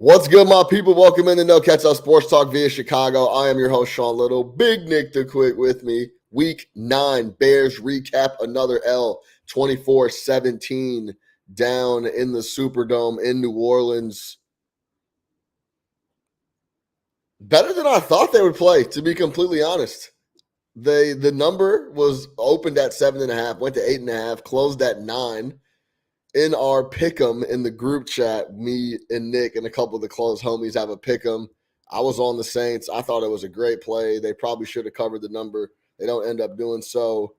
What's good, my people? Welcome in to No Catch Up Sports Talk via Chicago. I am your host, Sean Little. Big Nick the Quick with me. Week 9, Bears recap another L, 24-17 down in the Superdome in New Orleans. Better than I thought they would play, to be completely honest. The number was opened at 7.5, went to 8.5, closed at 9. In our pick'em in the group chat, me and Nick and a couple of the close homies have a pick'em. I was on the Saints. I thought it was a great play. They probably should have covered the number. They don't end up doing so.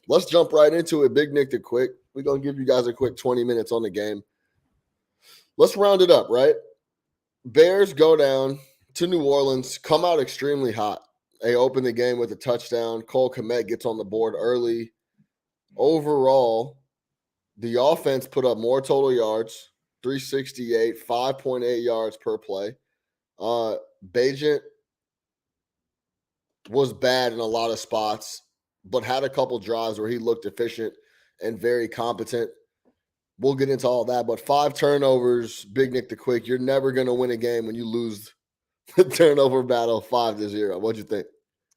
Let's jump right into it. Big Nick the Quick. We're going to give you guys a quick 20 minutes on the game. Let's round it up, right? Bears go down to New Orleans, come out extremely hot. They open the game with a touchdown. Cole Kmet gets on the board early. Overall, the offense put up more total yards, 368, 5.8 yards per play. Bagent was bad in a lot of spots, but had a couple drives where he looked efficient and very competent. We'll get into all that, but 5 turnovers, Big Nick the Quick. You're never going to win a game when you lose the turnover battle 5-0. What'd you think?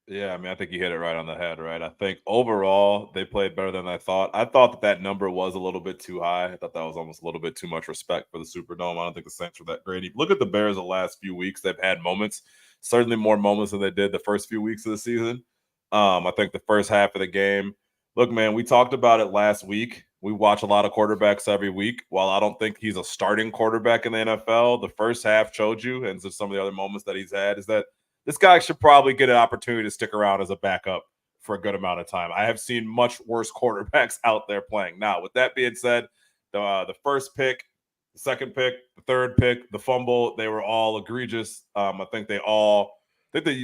Yeah, I mean, I think you hit it right on the head, right? I think overall they played better than I thought. I thought that number was a little bit too high. I thought that was almost a little bit too much respect for the Superdome. I don't think the Saints were that great. If you look at the Bears the last few weeks, they've had moments, certainly more moments than they did the first few weeks of the season. I think the first half of the game, look, man, we talked about it last week. We watch a lot of quarterbacks every week. While I don't think he's a starting quarterback in the NFL, the first half showed you, and so some of the other moments that he's had, is that this guy should probably get an opportunity to stick around as a backup for a good amount of time. I have seen much worse quarterbacks out there playing. Now, with that being said, the first pick, the second pick, the third pick, the fumble, they were all egregious. I think the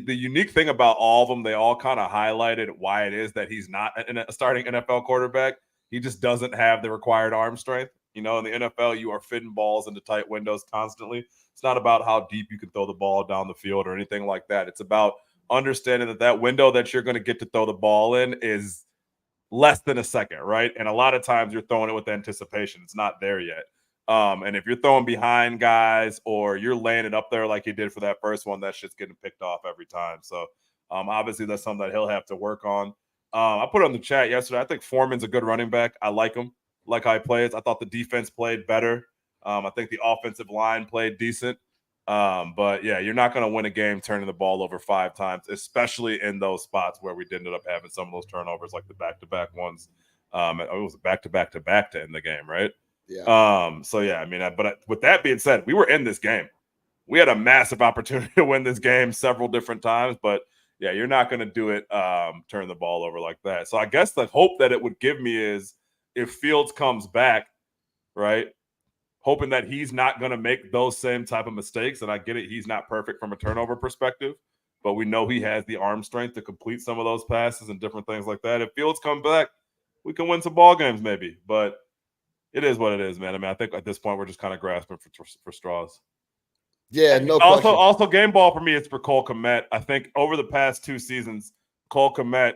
unique thing about all of them, they all kind of highlighted why it is that he's not a starting NFL quarterback. He just doesn't have the required arm strength. You know, in the NFL, you are fitting balls into tight windows constantly. It's not about how deep you can throw the ball down the field or anything like that. It's about understanding that window that you're going to get to throw the ball in is less than a second, right? And a lot of times you're throwing it with anticipation. It's not there yet. And if you're throwing behind guys or you're laying it up there like you did for that first one, that shit's getting picked off every time. So obviously that's something that he'll have to work on. I put it on the chat yesterday. I think Foreman's a good running back. I like him, like how he plays. I thought the defense played better. I think the offensive line played decent. But yeah, you're not going to win a game turning the ball over 5 times, especially in those spots where we did end up having some of those turnovers, like the back-to-back ones. It was a back-to-back to end the game, right? Yeah. So yeah, I mean, but with that being said, we were in this game. We had a massive opportunity to win this game several different times, but yeah, you're not going to do it, turn the ball over like that. So I guess the hope that it would give me is if Fields comes back, right, hoping that he's not going to make those same type of mistakes. And I get it, he's not perfect from a turnover perspective, but we know he has the arm strength to complete some of those passes and different things like that. If Fields comes back, we can win some ball games maybe, but it is what it is, man. I mean, I think at this point we're just kind of grasping for straws. Yeah, no also, question. Also, game ball for me is for Cole Kmet. I think over the past 2 seasons, Cole Kmet,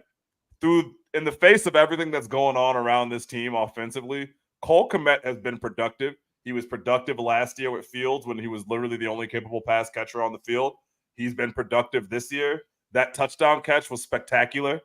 in the face of everything that's going on around this team offensively, Cole Kmet has been productive. He was productive last year with Fields when he was literally the only capable pass catcher on the field. He's been productive this year. That touchdown catch was spectacular.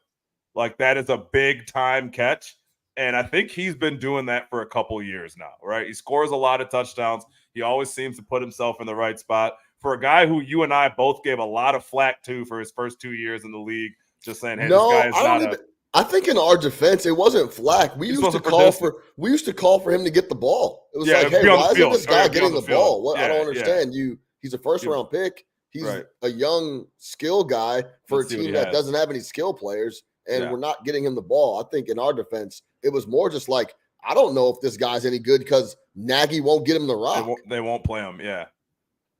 Like, that is a big time catch. And I think he's been doing that for a couple years now, right? He scores a lot of touchdowns. He always seems to put himself in the right spot. For a guy who you and I both gave a lot of flack to for his first 2 years in the league, just saying, hey, No, this guy is I don't even. I think in our defense, it wasn't flack. We used to call for him to get the ball. It was like, hey, why isn't this guy getting the ball? What? I don't understand. He's a first round pick. He's a young skill guy for a team that doesn't have any skill players, and we're not getting him the ball. I think in our defense, it was more just like, I don't know if this guy's any good because Nagy won't get him the rock. They won't play him. Yeah.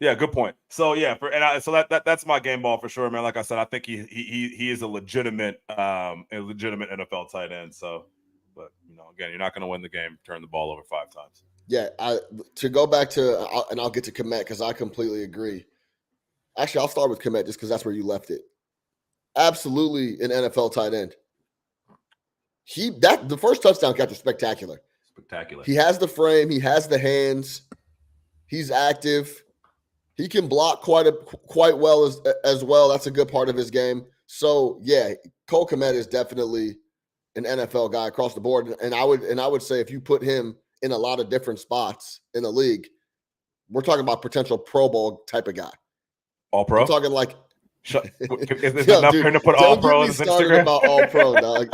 Yeah, good point. So yeah, that's my game ball for sure, man. Like I said, I think he is a legitimate NFL tight end. So, but again, you're not going to win the game, turn the ball over 5 times. Yeah, to go back to, and I'll get to Kmet because I completely agree. Actually, I'll start with Kmet just because that's where you left it. Absolutely an NFL tight end. The first touchdown catch was spectacular. Spectacular. He has the frame. He has the hands. He's active. He can block quite well as well. That's a good part of his game. So yeah, Cole Kmet is definitely an NFL guy across the board. And I would say if you put him in a lot of different spots in the league, we're talking about potential Pro Bowl type of guy. All pro. I'm talking like. Is it enough for him to put all pro on his Instagram? About all pro, dog.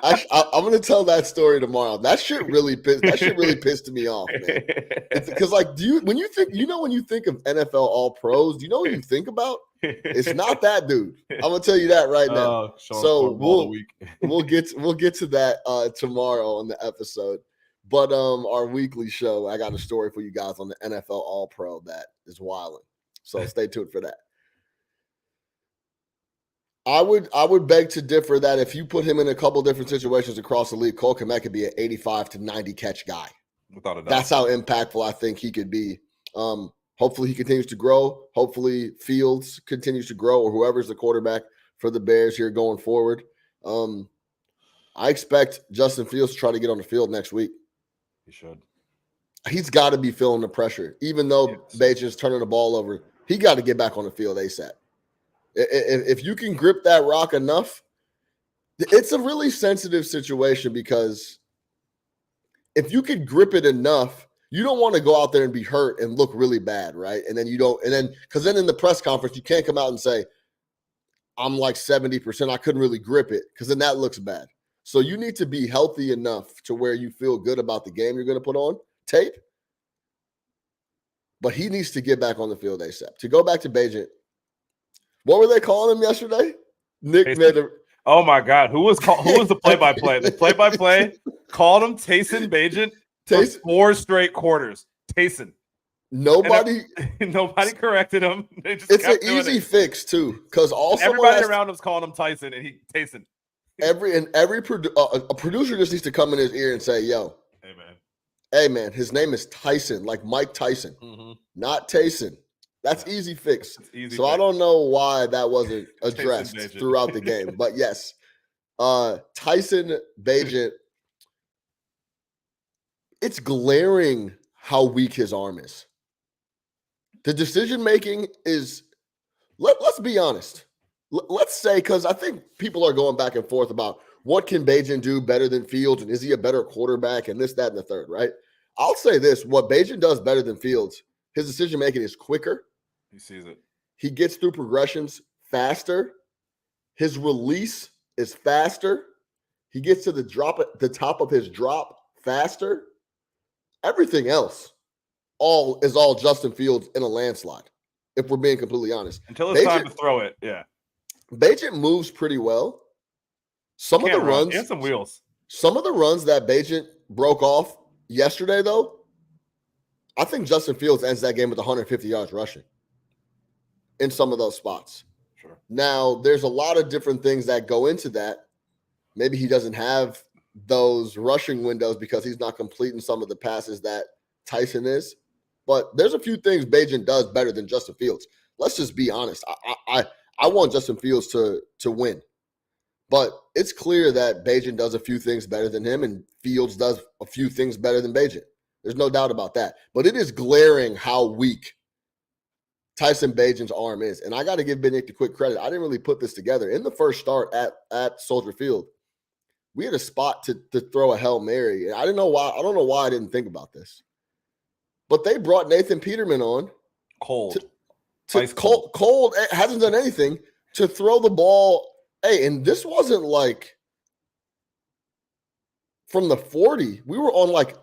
I'm gonna tell that story tomorrow. That shit really pissed me off, man. Because like, when you think of NFL all pros, do you know what you think about? It's not that dude. I'm gonna tell you that right now. So we'll get to that tomorrow on the episode. But our weekly show, I got a story for you guys on the NFL all pro that is wilding. So stay tuned for that. I would beg to differ that if you put him in a couple different situations across the league, Cole Kmet could be an 85 to 90 catch guy. Without a doubt. That's how impactful I think he could be. Hopefully he continues to grow. Hopefully Fields continues to grow, or whoever's the quarterback for the Bears here going forward. I expect Justin Fields to try to get on the field next week. He should. He's got to be feeling the pressure. Even though Bagent's turning the ball over, he got to get back on the field ASAP. If you can grip that rock enough, it's a really sensitive situation because if you can grip it enough, you don't want to go out there and be hurt and look really bad, right? And then because then in the press conference, you can't come out and say, I'm like 70%, I couldn't really grip it, because then that looks bad. So you need to be healthy enough to where you feel good about the game you're going to put on tape. But he needs to get back on the field ASAP. To go back to Bagent, what were they calling him yesterday? Nick made a. Oh my God! Who was the play-by-play? The play-by-play called him Taysom Bagent for 4 straight quarters. Taysom. Nobody corrected him. It's an easy fix too, because everybody around him's calling him Tyson, and Taysom. A producer just needs to come in his ear and say, "Yo, hey man, his name is Tyson, like Mike Tyson, not Taysom." That's easy fix. I don't know why that wasn't addressed throughout the game. But yes, Tyson Bagent, it's glaring how weak his arm is. The decision-making is, let's be honest. Let's say, because I think people are going back and forth about what can Bagent do better than Fields, and is he a better quarterback, and this, that, and the third, right? I'll say this. What Bagent does better than Fields, his decision-making is quicker. He sees it. He gets through progressions faster. His release is faster. He gets to the top of his drop faster. Everything else is all Justin Fields in a landslide, if we're being completely honest. Until it's time to throw it, yeah. Bagent moves pretty well. Some of the runs, he has some wheels. Some of the runs that Bagent broke off yesterday, though, I think Justin Fields ends that game with 150 yards rushing in some of those spots. Sure. Now, there's a lot of different things that go into that. Maybe he doesn't have those rushing windows because he's not completing some of the passes that Tyson is. But there's a few things Bagent does better than Justin Fields. Let's just be honest. I want Justin Fields to win. But it's clear that Bagent does a few things better than him, and Fields does a few things better than Bagent. There's no doubt about that. But it is glaring how weak Tyson Bagent's arm is. And I got to give Ben Nick the quick credit. I didn't really put this together. In the first start at Soldier Field, we had a spot to throw a Hail Mary. And I don't know why I didn't think about this. But they brought Nathan Peterman on. Cold. Cold hasn't done anything to throw the ball. Hey, and this wasn't like from the 40. We were on like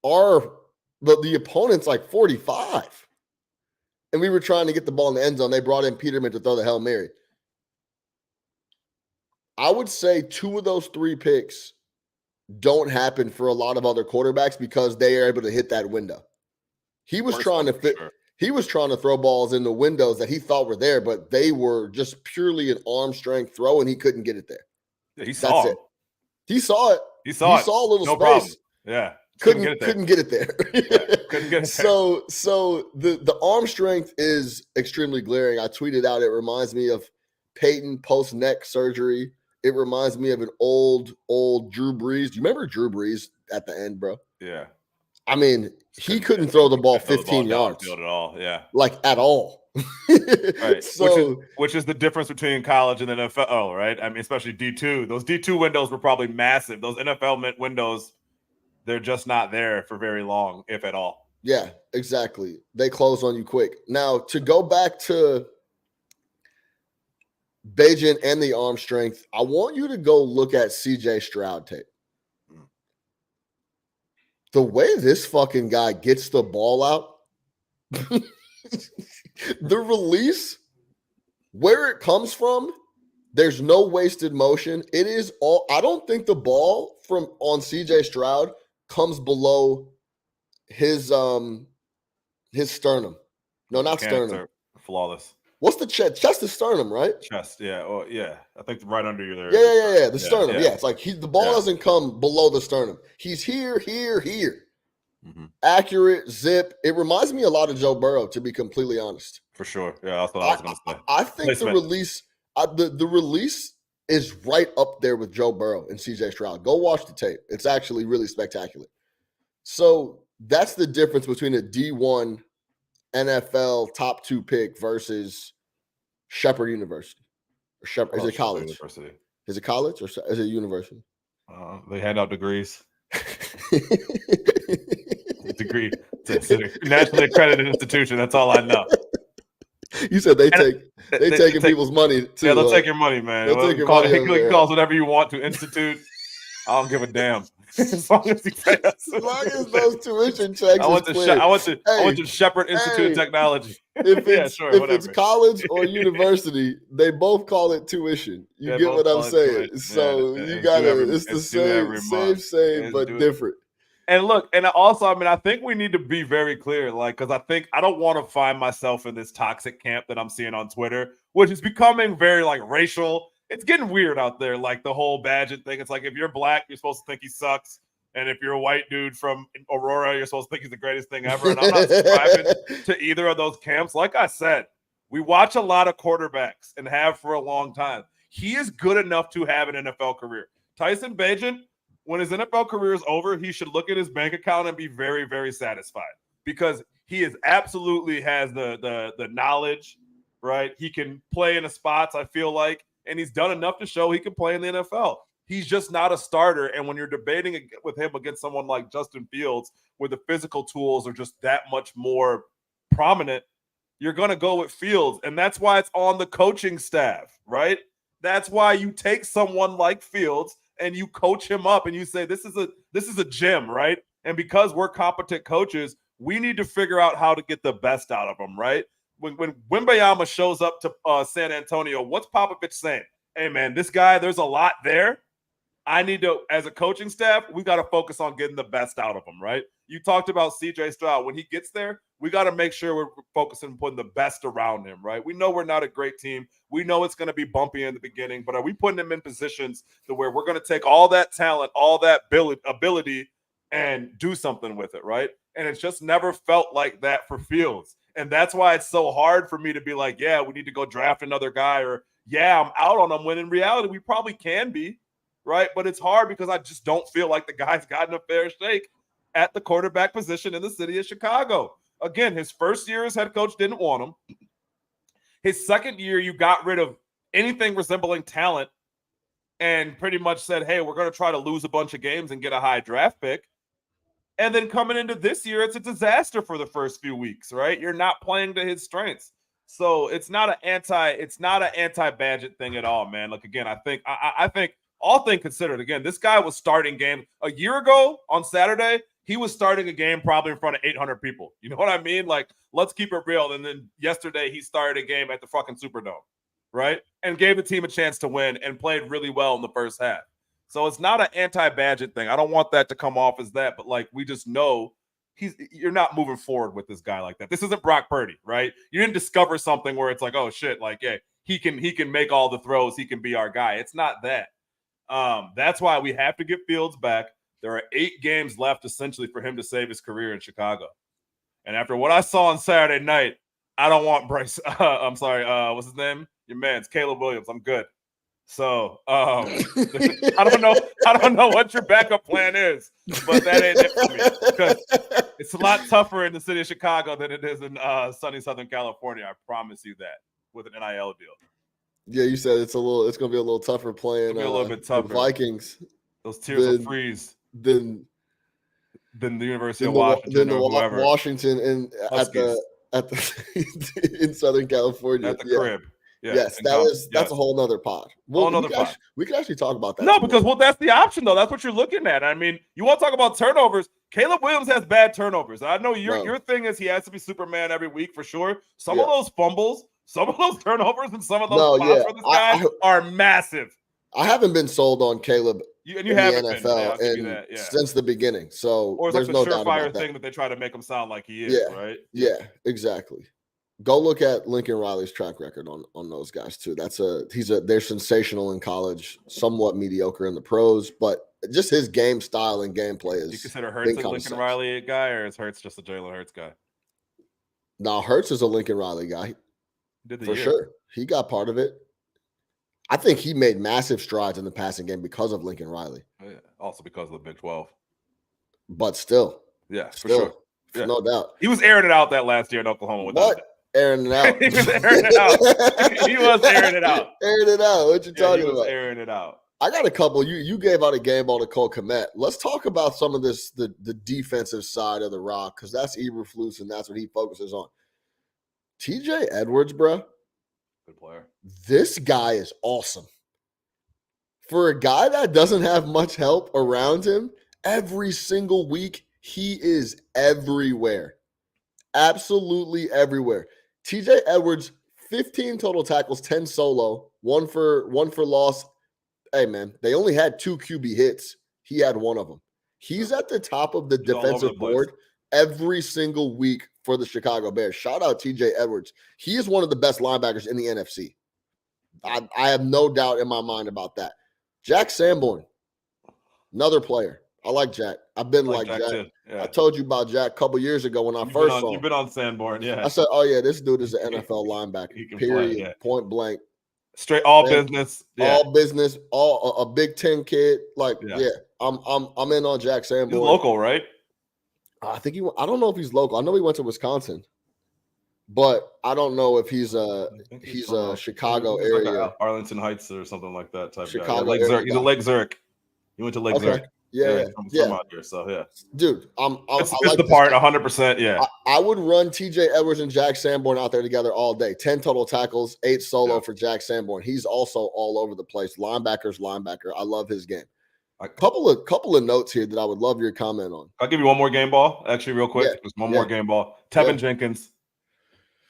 the opponent's like 45. And we were trying to get the ball in the end zone. They brought in Peterman to throw the Hail Mary. I would say 2 of those 3 picks don't happen for a lot of other quarterbacks because they are able to hit that window. He was trying to fit. Sure. He was trying to throw balls in the windows that he thought were there, but they were just purely an arm strength throw, and he couldn't get it there. Yeah, he saw it. He saw it. He saw a little space. Problem. Yeah. Couldn't get it there. Yeah, couldn't get it there. So the arm strength is extremely glaring. I tweeted out, it reminds me of Peyton post neck surgery. It reminds me of an old Drew Brees. Do you remember Drew Brees at the end, bro? Yeah. I mean, he couldn't throw the ball throw the 15 yards. downfield at all. Yeah. Like, at all. Right. So, which is the difference between college and NFL, right? I mean, especially D2. Those D2 windows were probably massive. Those NFL windows, they're just not there for very long, if at all. yeah, exactly. They close on you quick. Now, to go back to Bagent and the arm strength, I want you to go look at CJ Stroud tape. The way this fucking guy gets the ball out, the release, where it comes from, there's no wasted motion. It is all. I don't think the ball from on CJ Stroud comes below his sternum. No, not sternum. Flawless. What's the chest? Chest is sternum, right? Chest, yeah. Oh, yeah. I think right under you there. Yeah. The sternum. Yeah. It's like the ball doesn't come below the sternum. He's here. Mm-hmm. Accurate, zip. It reminds me a lot of Joe Burrow, to be completely honest. For sure. Yeah, that's what I was going to say. I think the release, the release is right up there with Joe Burrow and CJ Stroud. Go watch the tape. It's actually really spectacular. So that's the difference between a D1 NFL top 2 pick versus Shepherd University. Or Shepherd, is it college? University. Is it college or is it university? They hand out degrees. Degree. It's a nationally accredited institution. That's all I know. You said they taking people's money too. Yeah, they'll take your money, man. They'll take your money. You call it whatever you want to institute. I don't give a damn. As long as you pay us. As long as those tuition checks. I went to Shepherd Institute of Technology. If it's college or university, they both call it tuition. You get what I'm saying? So you gotta. It's the same, but different. And look, and also, I mean, I think we need to be very clear, like, because I don't want to find myself in this toxic camp that I'm seeing on Twitter, which is becoming very like racial. It's getting weird out there, like the whole Bagent thing. It's like if you're black, you're supposed to think he sucks. And if you're a white dude from Aurora, you're supposed to think he's the greatest thing ever. And I'm not subscribing to either of those camps. Like I said, we watch a lot of quarterbacks and have for a long time. He is good enough to have an NFL career. Tyson Bagent, when his NFL career is over, he should look at his bank account and be very, very satisfied because he is absolutely has the knowledge, right? He can play in the spots, I feel like. And he's done enough to show he can play in the NFL. He's just not a starter. And when you're debating with him against someone like Justin Fields, where the physical tools are just that much more prominent, you're going to go with Fields. And that's why it's on the coaching staff, right? That's why you take someone like Fields and you coach him up and you say, this is a gem, right? And because we're competent coaches, we need to figure out how to get the best out of him, right? When Wembayama shows up to San Antonio, what's Popovich saying? Hey, man, this guy, there's a lot there. I need to, as a coaching staff, we got to focus on getting the best out of him, right? You talked about CJ Stroud. When he gets there, we got to make sure we're focusing on putting the best around him, right? We know we're not a great team. We know it's going to be bumpy in the beginning, but are we putting him in positions to where we're going to take all that talent, all that ability, and do something with it, right? And it's just never felt like that for Fields. And that's why it's so hard for me to be like, yeah, we need to go draft another guy, or yeah, I'm out on him, when in reality, we probably can be, right? But it's hard because I just don't feel like the guy's gotten a fair shake at the quarterback position in the city of Chicago. Again, his first year as head coach didn't want him. His second year, you got rid of anything resembling talent and pretty much said, hey, we're going to try to lose a bunch of games and get a high draft pick. And then coming into this year, it's a disaster for the first few weeks, right? You're not playing to his strengths. So it's not an anti-Bagent thing at all, man. Like, again, I think all things considered, again, this guy was starting game a year ago on Saturday. He was starting a game probably in front of 800 people. You know what I mean? Like, let's keep it real. And then yesterday he started a game at the fucking Superdome, right? And gave the team a chance to win and played really well in the first half. So it's not an anti-Bagent thing. I don't want that to come off as that, but like, we just know you're not moving forward with this guy like that. This isn't Brock Purdy, right? You didn't discover something where it's like, oh shit, like, yeah, he can make all the throws. He can be our guy. It's not that. That's why we have to get Fields back. There are 8 games left essentially for him to save his career in Chicago. And after what I saw on Saturday night, I don't want Bryce. I'm sorry. What's his name? Your man's Caleb Williams. I'm good. So I don't know what your backup plan is, but that ain't it for me because it's a lot tougher in the city of Chicago than it is in sunny Southern California. I promise you that with an NIL deal. Yeah, you said it's going to be a little tougher playing. It'll be a little bit tougher. The Vikings. Those tears will freeze. Than the University of Washington or whoever. Washington and at the in Southern California at the crib. Yeah. Yes, that's a whole nother pod. We could actually talk about that. No, because that's the option though. That's what you're looking at. I mean, you want to talk about turnovers? Caleb Williams has bad turnovers. I know your thing is he has to be Superman every week for sure. Some of those fumbles, some of those turnovers, and some of those spots for this guy are massive. I haven't been sold on Caleb in the NFL since the beginning. So or it's like the surefire thing that they try to make him sound like he is, right? Yeah, exactly. Go look at Lincoln Riley's track record on those guys too. They're sensational in college, somewhat mediocre in the pros, but just his game style and gameplay is. You consider Hurts a Lincoln Riley guy, or is Hurts just a Jalen Hurts guy? No, Hurts is a Lincoln Riley guy. For sure. He got part of it. I think he made massive strides in the passing game because of Lincoln Riley. Yeah, also because of the Big 12. But still. Yeah, for sure. Yeah. No doubt. He was airing it out that last year in Oklahoma. What? Airing it out. He was airing it out. He was airing it out. Airing it out. What you talking about? Airing it out. I got a couple. You gave out a game ball to Cole Kmet. Let's talk about some of this, the defensive side of the rock, because that's Eberflus, and that's what he focuses on. TJ Edwards, bro. Good player. This guy is awesome. For a guy that doesn't have much help around him, every single week, he is everywhere. Absolutely everywhere. TJ Edwards, 15 total tackles, 10 solo, one for loss. Hey, man, they only had 2 QB hits. He had one of them. He's at the top of the defensive board every single week for the Chicago Bears. Shout out TJ Edwards. He is one of the best linebackers in the NFC. I have no doubt in my mind about that. Jack Sanborn, another player. I like Jack. I've been like Jack. Yeah. I told you about Jack a couple years ago when I first saw him. You've been on Sanborn, yeah. I said, oh, yeah, this dude is an NFL linebacker, period, point blank. Straight all business. Yeah. All business, all a Big Ten kid. Like, I'm in on Jack Sanborn. He's local, right? I think I don't know if he's local. I know he went to Wisconsin. But I don't know if he's a Chicago area. Like Arlington Heights or something like that type Chicago guy. Yeah, he's a Lake Zurich. He went to Lake Zurich. Yeah. From out here, so yeah. Dude, it's like the part 100%. Yeah. I would run TJ Edwards and Jack Sanborn out there together all day. 10 total tackles, 8 solo for Jack Sanborn. He's also all over the place. Linebacker. I love his game. A couple of notes here that I would love your comment on. I'll give you one more game ball, actually, real quick. Just one more game ball. Tevin Jenkins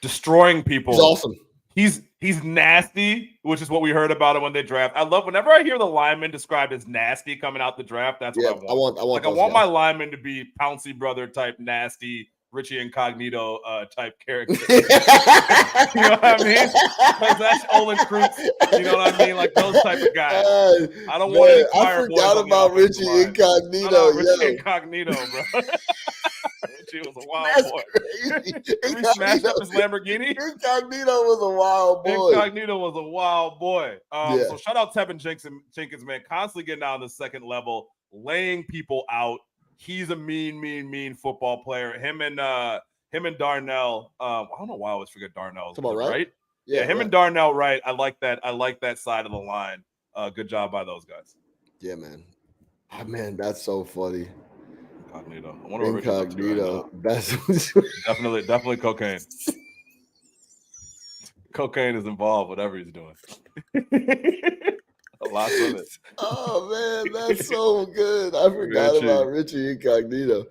destroying people. He's awesome. He's nasty, which is what we heard about him when they draft. I love whenever I hear the lineman described as nasty coming out the draft. That's what I want. I want my lineman to be Pouncey brother type nasty, Richie Incognito type character. You know what I mean? Because that's Olin Kreutz. You know what I mean? Like those type of guys. I don't want any fire boys. I forgot about Richie Incognito. Richie Incognito, bro. Richie was a wild boy. He smashed up his Lamborghini. Incognito was a wild boy. So shout out Tevin Jenkins, man, constantly getting out on the second level, laying people out. He's a mean football player. Him and Darnell. I don't know why I always forget Darnell. Right? Yeah, him and Darnell. Right. I like that side of the line. Good job by those guys. Yeah, man. Oh, man, that's so funny. Incognito. I wonder what Incognito. That's definitely cocaine. Cocaine is involved, whatever he's doing. A lot of it. Oh man, that's so good. I forgot about Richie Incognito.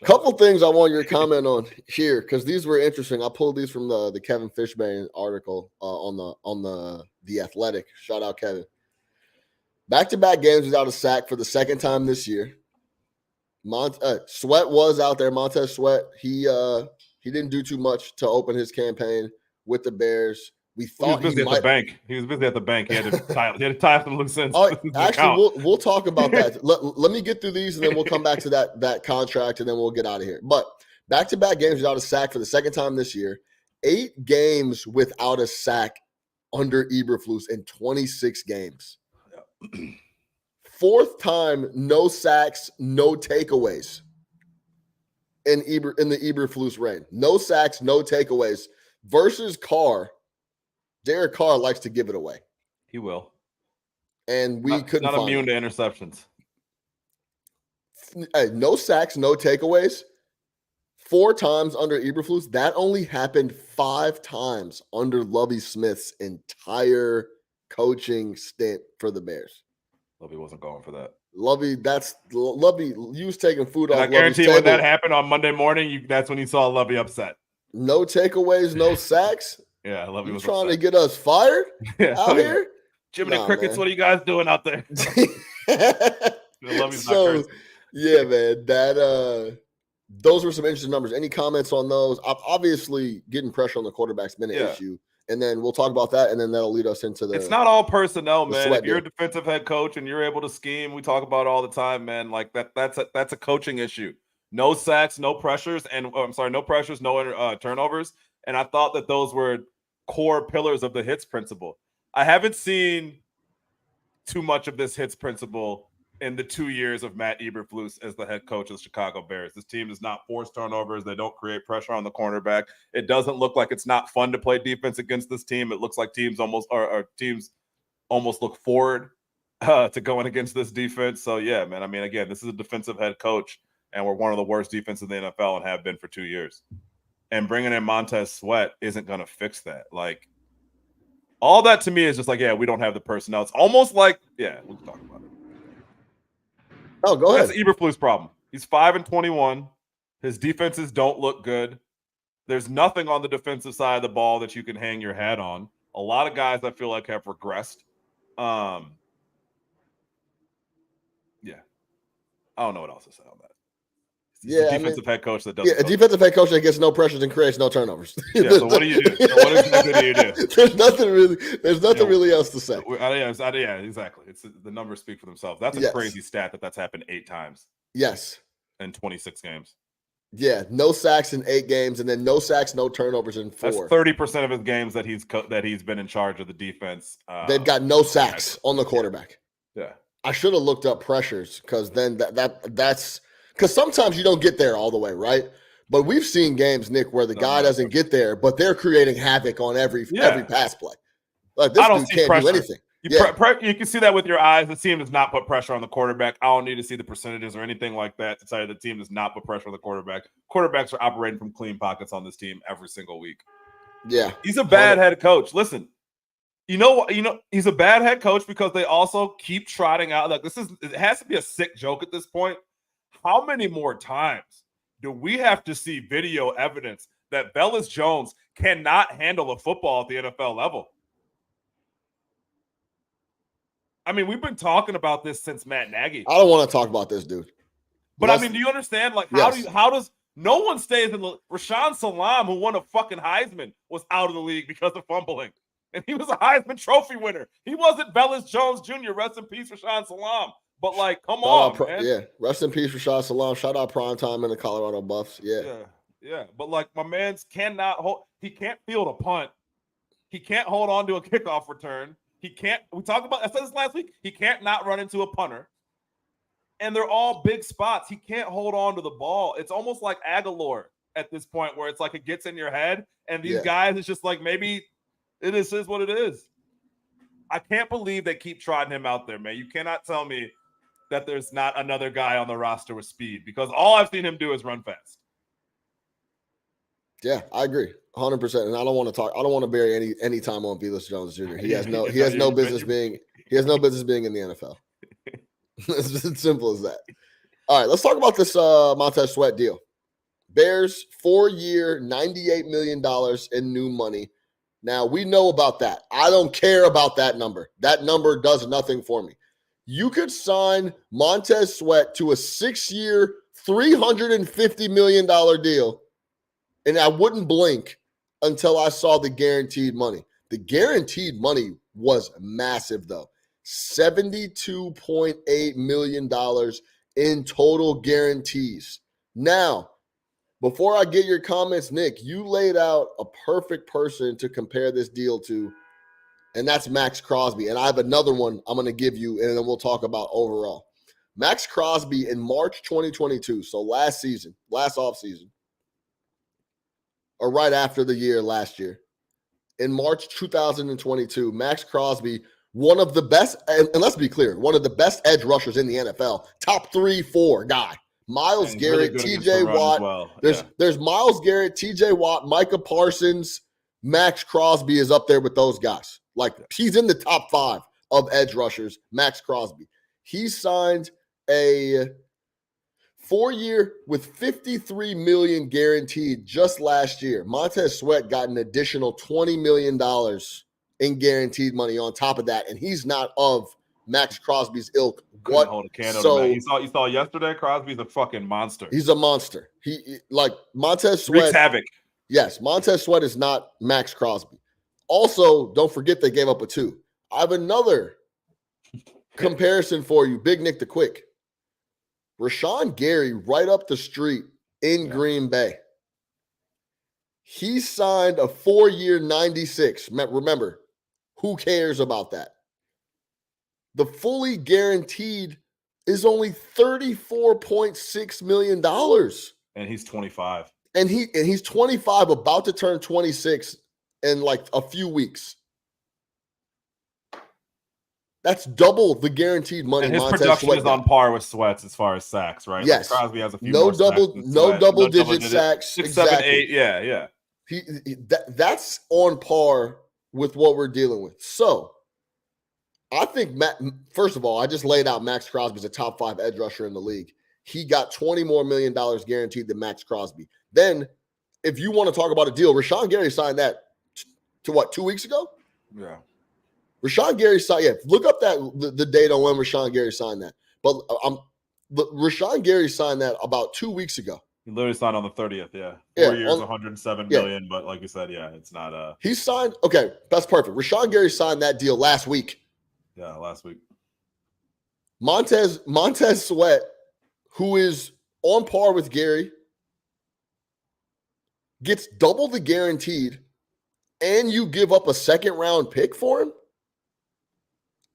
Couple things I want your comment on here because these were interesting. I pulled these from the Kevin Fishbain article on the Athletic. Shout out Kevin. Back-to-back games without a sack for the second time this year. Sweat was out there. Montez Sweat. He didn't do too much to open his campaign with the Bears. We thought he was busy at the bank. He was busy at the bank. He had to tie some loose ends. Actually, we'll talk about that. Let me get through these, and then we'll come back to that contract, and then we'll get out of here. But back-to-back games without a sack for the second time this year. 8 games without a sack under Eberflus in 26 games. Yeah. 4th time, no sacks, no takeaways in the Eberflus reign. No sacks, no takeaways. Versus Carr, Derek Carr likes to give it away. He will. And we couldn't not find immune him. to interceptions. Hey, no sacks, no takeaways. 4 times under Eberflus. That only happened 5 times under Lovie Smith's entire coaching stint for the Bears. Lovie wasn't going for that. Lovie, you was taking food and off I guarantee Lovie's when table. that happened on Monday morning, that's when you saw Lovie upset. No takeaways, no sacks. Yeah, Lovie was trying upset. to get us fired out here? Like, Jiminy Crickets, man. What are you guys doing out there? Lovie's not cursing. Yeah, man, those were some interesting numbers. Any comments on those? Obviously, getting pressure on the quarterback's been an issue. And then we'll talk about that, and then that'll lead us into It's not all personnel, man. If you're a defensive head coach and you're able to scheme, we talk about it all the time, man. Like that's a coaching issue. No sacks, no pressures, no pressures, no turnovers. And I thought that those were core pillars of the hits principle. I haven't seen too much of this hits principle in the 2 years of Matt Eberflus as the head coach of the Chicago Bears. This team does not force turnovers. They don't create pressure on the cornerback. It doesn't look like it's not fun to play defense against this team. It looks like teams almost look forward to going against this defense. So, yeah, man, I mean, again, this is a defensive head coach, and we're one of the worst defenses in the NFL and have been for 2 years. And bringing in Montez Sweat isn't going to fix that. Like, all that to me is just like, yeah, we don't have the personnel. It's almost like, yeah, we'll talk about it. Oh, go ahead. That's Eberflus' problem. He's 5-21. His defenses don't look good. There's nothing on the defensive side of the ball that you can hang your hat on. A lot of guys I feel like have regressed. Yeah. I don't know what else to say on that. He's a defensive head coach that doesn't. Yeah, a defensive head coach that gets no pressures and creates no turnovers. Yeah, so what do you do? So what exactly do you do? There's nothing really else to say. Yeah, exactly. It's the numbers speak for themselves. That's a crazy stat that's happened 8 times. Yes. In 26 games. Yeah, no sacks in 8 games, and then no sacks, no turnovers in 4. That's 30% of his games that he's been in charge of the defense. They've got no sacks on the quarterback. Yeah. I should have looked up pressures because then that's because sometimes you don't get there all the way, right? But we've seen games, Nick, where the guy doesn't get there, but they're creating havoc on every pass play. Like this dude can't do anything. You can see that with your eyes. The team does not put pressure on the quarterback. I don't need to see the percentages or anything like that to tell you the team does not put pressure on the quarterback. Quarterbacks are operating from clean pockets on this team every single week. Yeah. He's a bad head coach. Listen, you know, he's a bad head coach because they also keep trotting out. Like it has to be a sick joke at this point. How many more times do we have to see video evidence that Velus Jones cannot handle a football at the NFL level? I mean, we've been talking about this since Matt Nagy. I don't want to talk about this, dude. But I mean, do you understand? Like, how does no one stays in the Rashaan Salam, who won a fucking Heisman, was out of the league because of fumbling. And he was a Heisman Trophy winner. He wasn't Velus Jones Jr. Rest in peace, Rashaan Salam. But like, come on, man. Yeah, rest in peace, Rashaan Salam. Shout out Primetime and the Colorado Buffs. Yeah. But like, my man's cannot hold. He can't field a punt. He can't hold on to a kickoff return. He can't. We talked about. I said this last week. He can't not run into a punter. And they're all big spots. He can't hold on to the ball. It's almost like Aguilar at this point, where it's like it gets in your head, and these guys, it's just like maybe it is what it is. I can't believe they keep trotting him out there, man. You cannot tell me that there's not another guy on the roster with speed, because all I've seen him do is run fast. Yeah, I agree, 100%. And I don't want to bury any time on Velus Jones Jr. He has no business being in the NFL. It's as simple as that. All right, let's talk about this Montez Sweat deal. Bears 4-year, $98 million in new money. Now, we know about that. I don't care about that number. That number does nothing for me. You could sign Montez Sweat to a 6-year, $350 million deal, and I wouldn't blink until I saw the guaranteed money. The guaranteed money was massive, though. $72.8 million in total guarantees. Now, before I get your comments, Nick, you laid out a perfect person to compare this deal to and that's Max Crosby. And I have another one I'm going to give you, and then we'll talk about overall. Max Crosby in March 2022, so last offseason, or right after the year last year, in March 2022, Max Crosby, one of the best, and let's be clear, one of the best edge rushers in the NFL, top 3-4 guy. Miles Garrett, really TJ Watt. Well. There's Miles Garrett, TJ Watt, Micah Parsons, Max Crosby is up there with those guys. Like, he's in the top 5 of edge rushers, Max Crosby. He signed a 4-year with $53 million guaranteed just last year. Montez Sweat got an additional $20 million in guaranteed money on top of that, and he's not of Max Crosby's ilk. Couldn't hold a candle to that. You saw yesterday, Crosby's a fucking monster. He's a monster. He like Montez Sweat. Wreaks havoc. Yes, Montez Sweat is not Max Crosby. Also, don't forget they gave up a 2. I have another comparison for you, Big Nick the Quick. Rashawn Gary right up the street in Green Bay. He signed a 4-year 96. Remember, who cares about that? The fully guaranteed is only $34.6 million. And he's 25. And he's 25, about to turn 26 in like a few weeks. That's double the guaranteed money. And his production is on par with Sweat's as far as sacks, right? Yes. Like Crosby has a few no more double digit sacks. 6, exactly. 7, 8. Yeah. That's on par with what we're dealing with. So I think, first of all, I just laid out Max Crosby as a top 5 edge rusher in the league. He got $20 more million guaranteed than Max Crosby. Then, if you want to talk about a deal, Rashawn Gary signed that to what, 2 weeks ago? Yeah. Rashawn Gary signed, look up the date on when Rashawn Gary signed that. But Rashawn Gary signed that about 2 weeks ago. He literally signed on the 30th, 4 years, $107 million, but like you said, it's not he signed, okay, that's perfect. Rashawn Gary signed that deal last week. Yeah, last week. Montez Sweat, who is on par with Gary, gets double the guaranteed, and you give up a 2nd-round pick for him,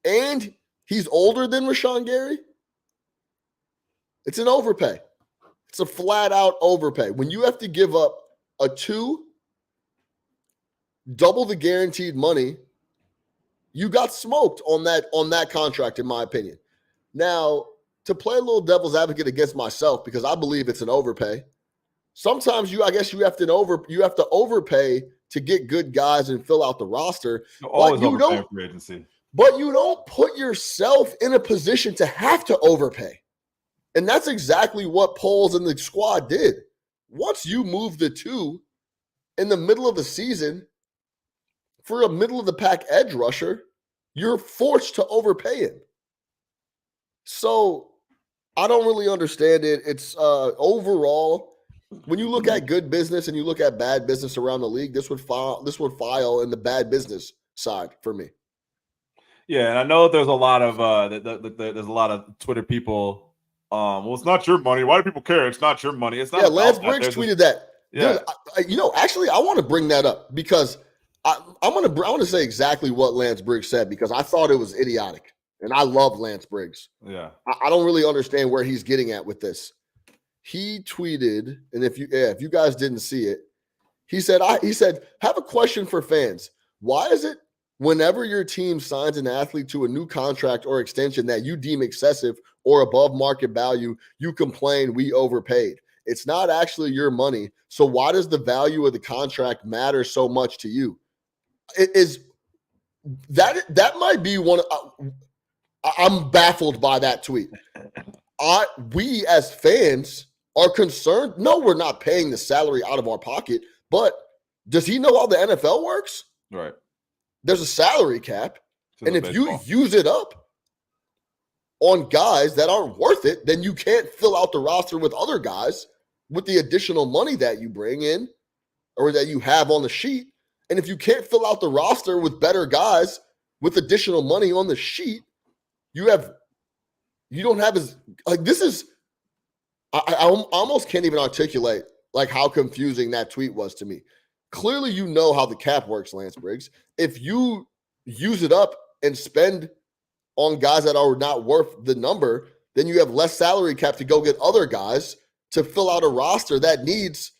and he's older than Rashawn Gary. It's an overpay. It's a flat-out overpay. When you have to give up a 2, double the guaranteed money, you got smoked on that contract, in my opinion. Now, to play a little devil's advocate against myself, because I believe it's an overpay, sometimes you have to overpay to get good guys and fill out the roster. Always overpay for agency. But you don't put yourself in a position to have to overpay. And that's exactly what Poles and the squad did. Once you move the 2 in the middle of the season for a middle-of-the-pack edge rusher, you're forced to overpay him. So I don't really understand it. It's overall, when you look at good business and you look at bad business around the league, this would file in the bad business side for me. Yeah, and I know there's a lot of there's a lot of Twitter people. Well, it's not your money. Why do people care? It's not your money. It's not. Yeah, Lance Briggs tweeted that. Yeah. Dude, actually, I want to bring that up because I want to say exactly what Lance Briggs said, because I thought it was idiotic, and I love Lance Briggs. Yeah, I don't really understand where he's getting at with this. He tweeted, and if you guys didn't see it, he said, have a question for fans. Why is it whenever your team signs an athlete to a new contract or extension that you deem excessive or above market value, you complain we overpaid? It's not actually your money. So why does the value of the contract matter so much to you? It is that might be one. I'm baffled by that tweet. We as fans are concerned. No, we're not paying the salary out of our pocket, but does he know how the NFL works? Right. There's a salary cap, and if you use it up on guys that aren't worth it, then you can't fill out the roster with other guys with the additional money that you bring in or that you have on the sheet. And if you can't fill out the roster with better guys with additional money on the sheet, you don't have as like this is. I almost can't even articulate like how confusing that tweet was to me. Clearly, you know how the cap works, Lance Briggs. If you use it up and spend on guys that are not worth the number, then you have less salary cap to go get other guys to fill out a roster that needs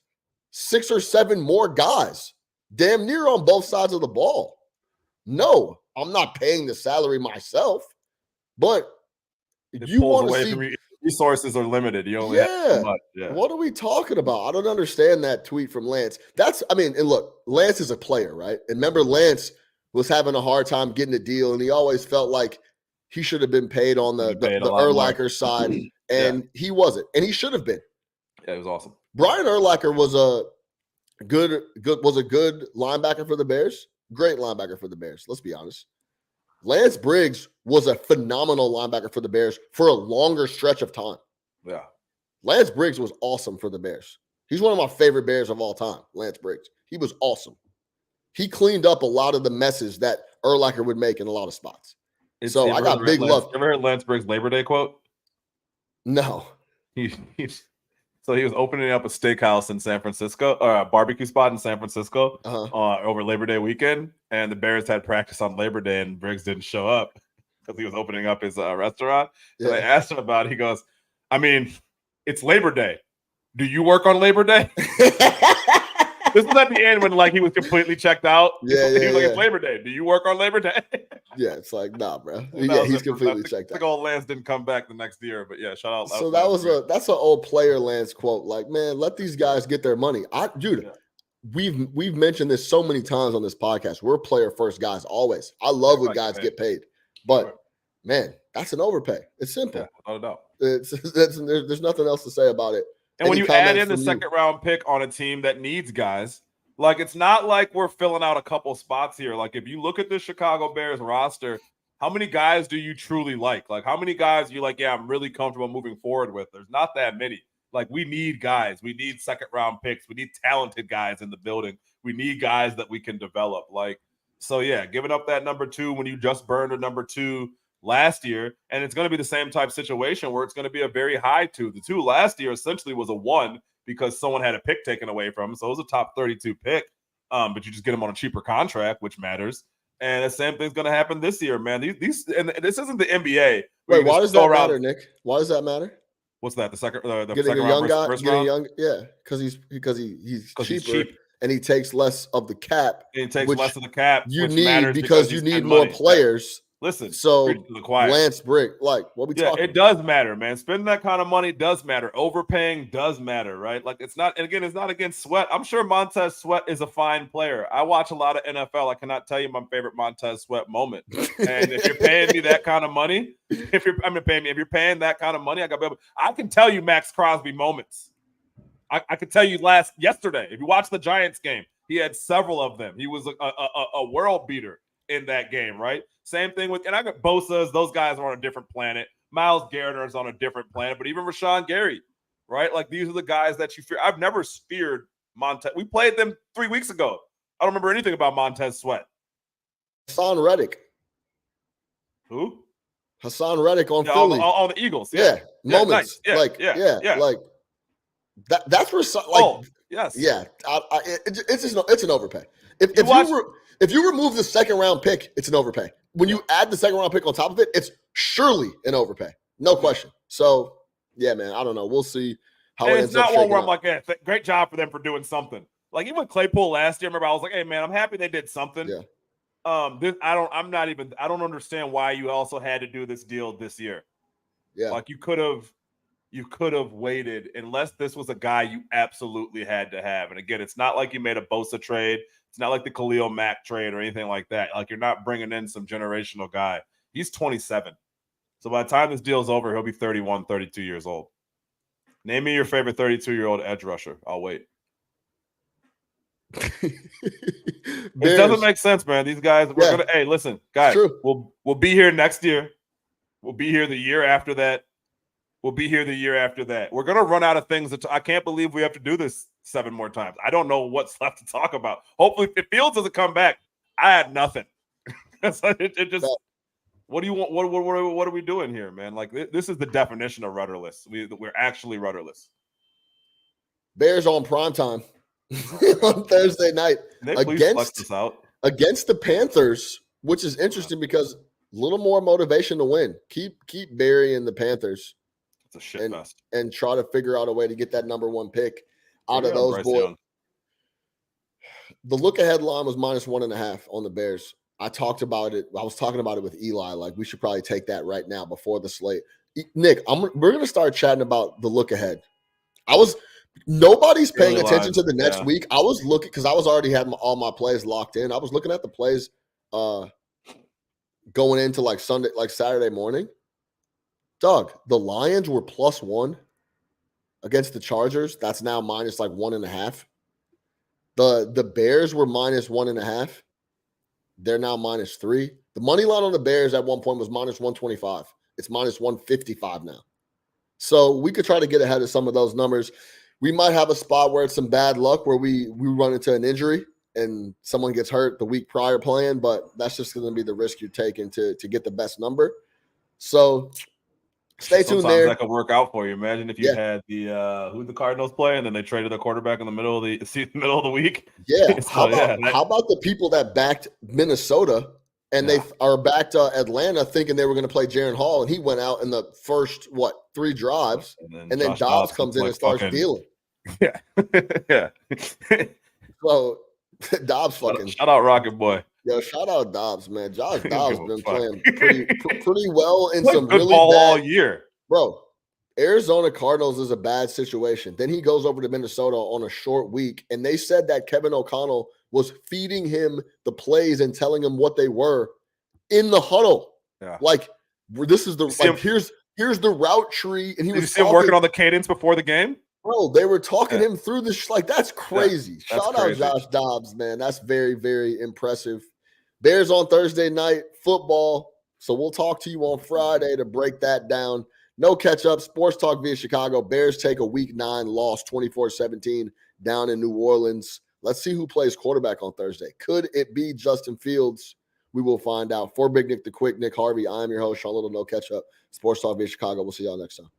6 or 7 more guys, damn near on both sides of the ball. No, I'm not paying the salary myself, but you want to see resources are limited. You only have so much. Yeah. What are we talking about? I don't understand that tweet from Lance. And look, Lance is a player, right? And remember, Lance was having a hard time getting a deal, and he always felt like he should have been paid on the Urlacher side, and he wasn't, and he should have been. Yeah, it was awesome. Brian Urlacher was a good linebacker for the Bears. Great linebacker for the Bears. Let's be honest. Lance Briggs was a phenomenal linebacker for the Bears for a longer stretch of time. Yeah. Lance Briggs was awesome for the Bears. He's one of my favorite Bears of all time, Lance Briggs. He was awesome. He cleaned up a lot of the messes that Urlacher would make in a lot of spots. So I got big love. Ever heard Lance Briggs' Labor Day quote? No. So he was opening up a steakhouse in San Francisco, or a barbecue spot in San Francisco over Labor Day weekend, and the Bears had practice on Labor Day, and Briggs didn't show up because he was opening up his restaurant. So they asked him about it. He goes, I mean, it's Labor Day. Do you work on Labor Day? This was at the end when he was completely checked out. He was like, it's Labor Day. Do you work on Labor Day? Yeah, it's like, nah, bro. He's completely checked out. Like old Lance didn't come back the next year, but yeah, shout out. So that's an old player Lance quote. Like, man, let these guys get their money. We've mentioned this so many times on this podcast. We're player first guys always. I love when guys get paid, but man, that's an overpay. It's simple. Yeah, no doubt. There's nothing else to say about it. And when you add in the second round pick on a team that needs guys, it's not like we're filling out a couple spots here. If you look at the Chicago Bears roster, how many guys do you truly like? How many guys you like, yeah, I'm really comfortable moving forward with? There's not that many. We need guys. We need second round picks. We need talented guys in the building. We need guys that we can develop. So yeah, giving up that number 2 when you just burned a number 2 last year, and it's going to be the same type situation where it's going to be a very high 2. The 2 last year essentially was a 1 because someone had a pick taken away from him, so it was a top 32 pick, but you just get him on a cheaper contract, which matters. And the same thing's going to happen this year, man. These and this isn't the NBA. Wait, why does that matter, Nick? Why does that matter? What's that? The second getting a young guy, because he's cheaper. And he takes less of the cap. And he takes less of the cap. You need because you need more players. Listen, so Lance Briggs, what we talking? It does matter, man. Spending that kind of money does matter. Overpaying does matter, right? It's not, and again, it's not against Sweat. I'm sure Montez Sweat is a fine player. I watch a lot of NFL. I cannot tell you my favorite Montez Sweat moment. And if you're paying me that kind of money, if you're paying that kind of money, I can tell you Max Crosby moments. I could tell you yesterday, if you watch the Giants game, he had several of them. He was a world beater in that game, right? Same thing and I got Bosa's. Those guys are on a different planet. Myles Garrett is on a different planet, but even Rashawn Gary, right? These are the guys that you fear. I've never feared Montez. We played them 3 weeks ago. I don't remember anything about Montez Sweat. Hassan Reddick. Who? Hassan Reddick on Philly. On the Eagles. Moments. Nice. That's where yes. Yeah. It's an overpay. If you remove the second round pick, it's an overpay. When you add the second round pick on top of it, it's surely an overpay. No question. So, yeah, man, I don't know. We'll see how it ends up. It's not one where I'm like, great job for them for doing something. Even with Claypool last year, remember I was like, hey, man, I'm happy they did something. Yeah. I don't understand why you also had to do this deal this year. Yeah. You could have waited unless this was a guy you absolutely had to have. And again, it's not like you made a Bosa trade. It's not like the Khalil Mack trade or anything like that. You're not bringing in some generational guy. He's 27. So by the time this deal's over, he'll be 31, 32 years old. Name me your favorite 32-year-old edge rusher. I'll wait. It doesn't make sense, man. These guys, hey, listen, guys, we'll be here next year. We'll be here the year after that. We're going to run out of things. I can't believe we have to do this 7 more times. I don't know what's left to talk about. Hopefully, if Fields doesn't come back, I had nothing. What do you want? What are we doing here, man? This is the definition of rudderless. We're actually rudderless. Bears on primetime on Thursday night against the Panthers. which is interesting because a little more motivation to win. Keep burying the Panthers. It's a shit fest. And try to figure out a way to get that number one pick out of Yeah, those Bryce boys. Young. The look ahead line was -1.5 on the Bears. I talked about it. I was talking about it with Eli. Like, we should probably take that right now before the slate. Nick, we're gonna start chatting about the look ahead. Nobody's paying attention to the next week. I was looking because I was already had all my plays locked in. I was looking at the plays going into like Sunday, like Saturday morning. Doug, the Lions were +1 against the Chargers. That's now minus like 1.5. The Bears were -1.5. They're now -3. The money line on the Bears at one point was -125. It's -155 now. So we could try to get ahead of some of those numbers. We might have a spot where it's some bad luck where we run into an injury and someone gets hurt the week prior playing, but that's just going to be the risk you're taking to get the best number. So stay tuned there. Sometimes that could work out for you. Imagine if you had who the Cardinals play, and then they traded their quarterback in the middle of the week. Yeah. So, how about the people that backed Minnesota and they are backed Atlanta thinking they were going to play Jaren Hall, and he went out in the first 3 drives, and then Dobbs comes in and starts dealing. Yeah, yeah. So Dobbs shout out Rocket Boy. Yo, shout out Dobbs, man. Josh Dobbs been playing pretty well in some good really ball bad all year, bro. Arizona Cardinals is a bad situation. Then he goes over to Minnesota on a short week, and they said that Kevin O'Connell was feeding him the plays and telling him what they were in the huddle. Yeah, like this is the here's the route tree, and he was working on the cadence before the game. Bro, they were talking him through this. Like, that's crazy. Yeah, Shout out Josh Dobbs, man. That's very, very impressive. Bears on Thursday night football. So we'll talk to you on Friday to break that down. No catch up. Sports Talk via Chicago. Bears take a Week 9 loss, 24-17 down in New Orleans. Let's see who plays quarterback on Thursday. Could it be Justin Fields? We will find out. For Big Nick the Quick, Nick Harvey, I'm your host, Sean Little. No catch up. Sports Talk via Chicago. We'll see y'all next time.